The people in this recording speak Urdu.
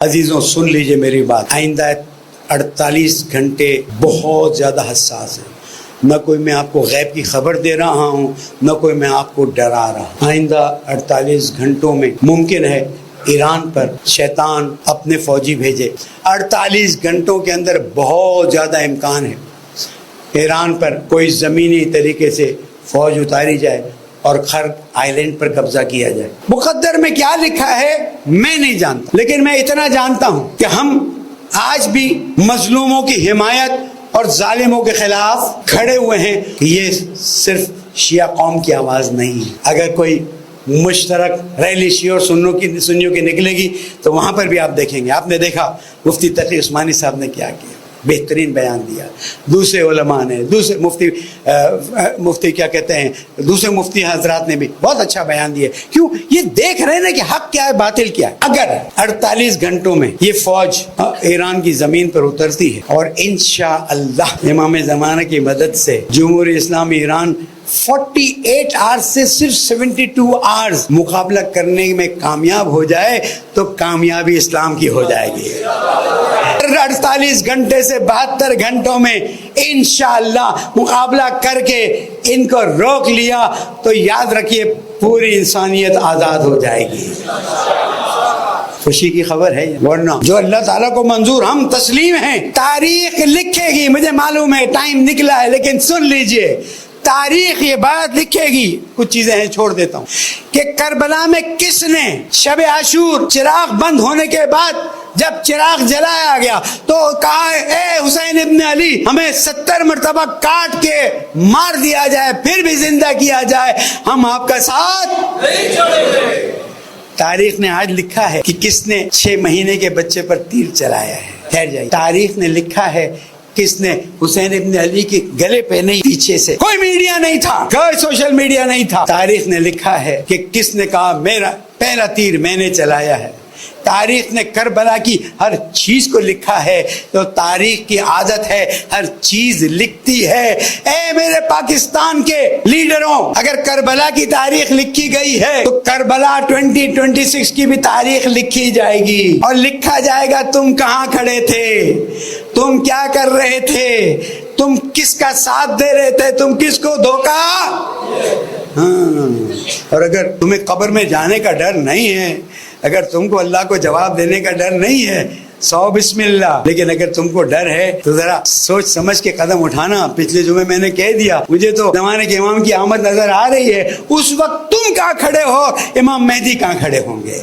عزیزوں سن لیجئے میری بات، آئندہ 48 گھنٹے بہت زیادہ حساس ہیں۔ نہ کوئی میں آپ کو غیب کی خبر دے رہا ہوں، نہ کوئی میں آپ کو ڈرا رہا ہوں۔ آئندہ 48 گھنٹوں میں ممکن ہے ایران پر شیطان اپنے فوجی بھیجے۔ 48 گھنٹوں کے اندر بہت زیادہ امکان ہے ایران پر کوئی زمینی طریقے سے فوج اتاری جائے اور خرق آئی لینڈ پر قبضہ کیا جائے۔ مقدر میں کیا لکھا ہے میں نہیں جانتا، لیکن میں اتنا جانتا ہوں کہ ہم آج بھی مظلوموں کی حمایت اور ظالموں کے خلاف کھڑے ہوئے ہیں۔ یہ صرف شیعہ قوم کی آواز نہیں ہے۔ اگر کوئی مشترک ریلی شیعہ اور سنیوں کی نکلے گی تو وہاں پر بھی آپ دیکھیں گے۔ آپ نے دیکھا مفتی تقی عثمانی صاحب نے کیا کیا، بہترین بیان دیا۔ دوسرے علماء نے، دوسرے مفتی کیا کہتے ہیں، دوسرے مفتی حضرات نے بھی بہت اچھا بیان دیا۔ کیوں؟ یہ دیکھ رہے ہیں کہ حق کیا ہے، باطل کیا ہے۔ اگر 48 گھنٹوں میں یہ فوج ایران کی زمین پر اترتی ہے اور انشاءاللہ امام زمانہ کی مدد سے جمہوریہ اسلامی ایران 48 آورز سے صرف 72 آورز مقابلہ کرنے میں کامیاب ہو جائے تو کامیابی اسلام کی ہو جائے گی۔ 48 گھنٹے سے 72 گھنٹوں میں انشاءاللہ مقابلہ کر کے ان کو روک لیا تو یاد رکھیے پوری انسانیت آزاد ہو جائے گی۔ خوشی کی خبر ہے، ورنہ جو اللہ تعالیٰ کو منظور ہم تسلیم ہیں۔ تاریخ لکھے گی، مجھے معلوم ہے ٹائم نکلا ہے، لیکن سن لیجئے تاریخ یہ بات لکھے گی۔ کچھ چیزیں ہیں چھوڑ دیتا ہوں کہ کربلا میں کس نے شب عاشور چراغ بند ہونے کے بعد جب چراغ جلایا گیا تو کہا اے حسین ابن علی ہمیں 70 مرتبہ کاٹ کے مار دیا جائے پھر بھی زندہ کیا جائے، ہم آپ کا ساتھ نہیں چھوڑیں گے۔ تاریخ نے آج لکھا ہے کہ کس نے 6 مہینے کے بچے پر تیر چلایا ہے۔ ٹھہر جائیے، تاریخ نے لکھا ہے کس نے حسین ابن علی کے گلے پہ نہیں، پیچھے سے کوئی میڈیا نہیں تھا، کوئی سوشل میڈیا نہیں تھا۔ تاریخ نے لکھا ہے کہ کس نے کہا میرا پہلا تیر میں نے چلایا ہے۔ تاریخ نے کربلا کی ہر چیز کو لکھا ہے، تو تاریخ کی عادت ہے ہر چیز لکھتی ہے۔ اے میرے پاکستان کے لیڈروں، اگر کربلا کی تاریخ لکھی گئی ہے تو کربلا 2026 کی بھی تاریخ لکھی جائے گی، اور لکھا جائے گا تم کہاں کھڑے تھے، تم کیا کر رہے تھے، تم کس کا ساتھ دے رہے تھے، تم کس کو دھوکا۔ اور اگر تمہیں قبر میں جانے کا ڈر نہیں ہے، اگر تم کو اللہ کو جواب دینے کا ڈر نہیں ہے، سو بسم اللہ، لیکن اگر تم کو ڈر ہے تو ذرا سوچ سمجھ کے قدم اٹھانا۔ پچھلے جمعے میں نے کہہ دیا مجھے تو زمانے کے امام کی آمد نظر آ رہی ہے، اس وقت تم کہاں کھڑے ہو، امام مہدی کہاں کھڑے ہوں گے۔